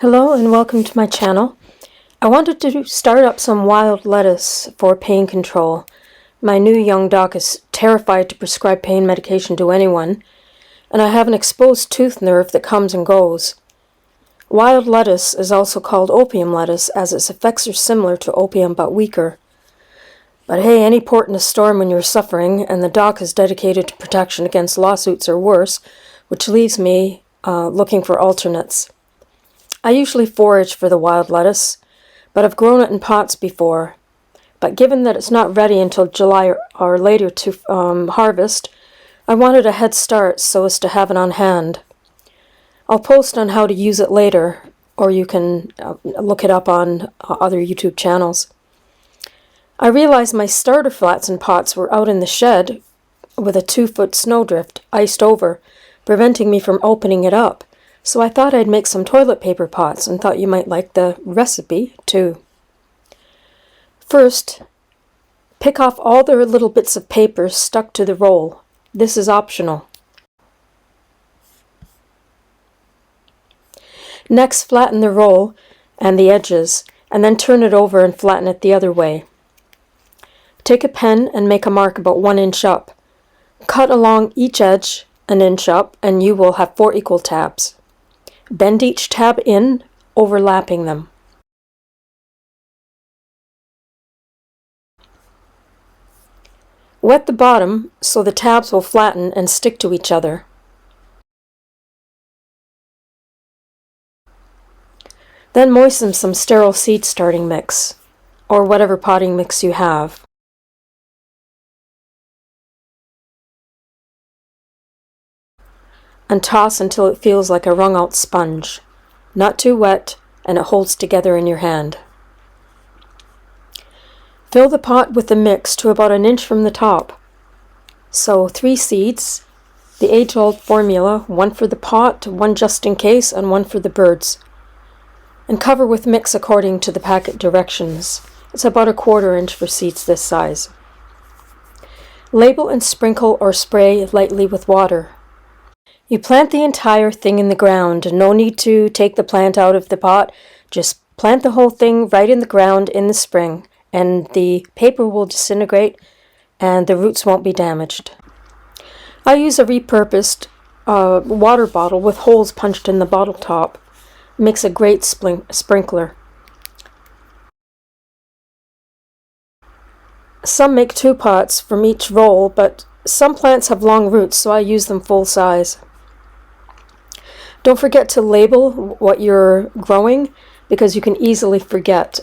Hello and welcome to my channel. I wanted to start up some wild lettuce for pain control. My new young doc is terrified to prescribe pain medication to anyone, and I have an exposed tooth nerve that comes and goes. Wild lettuce is also called opium lettuce as its effects are similar to opium but weaker. But hey, any port in a storm when you're suffering, and the doc is dedicated to protection against lawsuits or worse, which leaves me looking for alternates. I usually forage for the wild lettuce, but I've grown it in pots before. But given that it's not ready until July or later to harvest, I wanted a head start so as to have it on hand. I'll post on how to use it later, or you can look it up on other YouTube channels. I realized my starter flats and pots were out in the shed with a 2-foot snowdrift iced over, preventing me from opening it up. So I thought I'd make some toilet paper pots and thought you might like the recipe too. First, pick off all the little bits of paper stuck to the roll. This is optional. Next, flatten the roll and the edges, and then turn it over and flatten it the other way. Take a pen and make a mark about 1 inch up. Cut along each edge 1 inch up, and you will have 4 equal tabs. Bend each tab in, overlapping them. Wet the bottom so the tabs will flatten and stick to each other. Then moisten some sterile seed starting mix, or whatever potting mix you have. And toss until it feels like a wrung out sponge. Not too wet, and it holds together in your hand. Fill the pot with the mix to about 1 inch from the top. So 3 seeds, the age-old formula, 1 for the pot, 1 just in case, and 1 for the birds. And cover with mix according to the packet directions. It's about 1/4 inch for seeds this size. Label and sprinkle or spray lightly with water. You plant the entire thing in the ground. No need to take the plant out of the pot. Just plant the whole thing right in the ground in the spring, and the paper will disintegrate and the roots won't be damaged. I use a repurposed water bottle with holes punched in the bottle top. Makes a great sprinkler. Some make 2 pots from each roll, but some plants have long roots, so I use them full size. Don't forget to label what you're growing, because you can easily forget.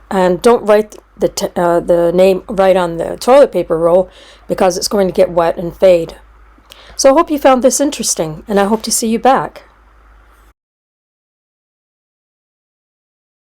And don't write the name right on the toilet paper roll, because it's going to get wet and fade. So I hope you found this interesting, and I hope to see you back.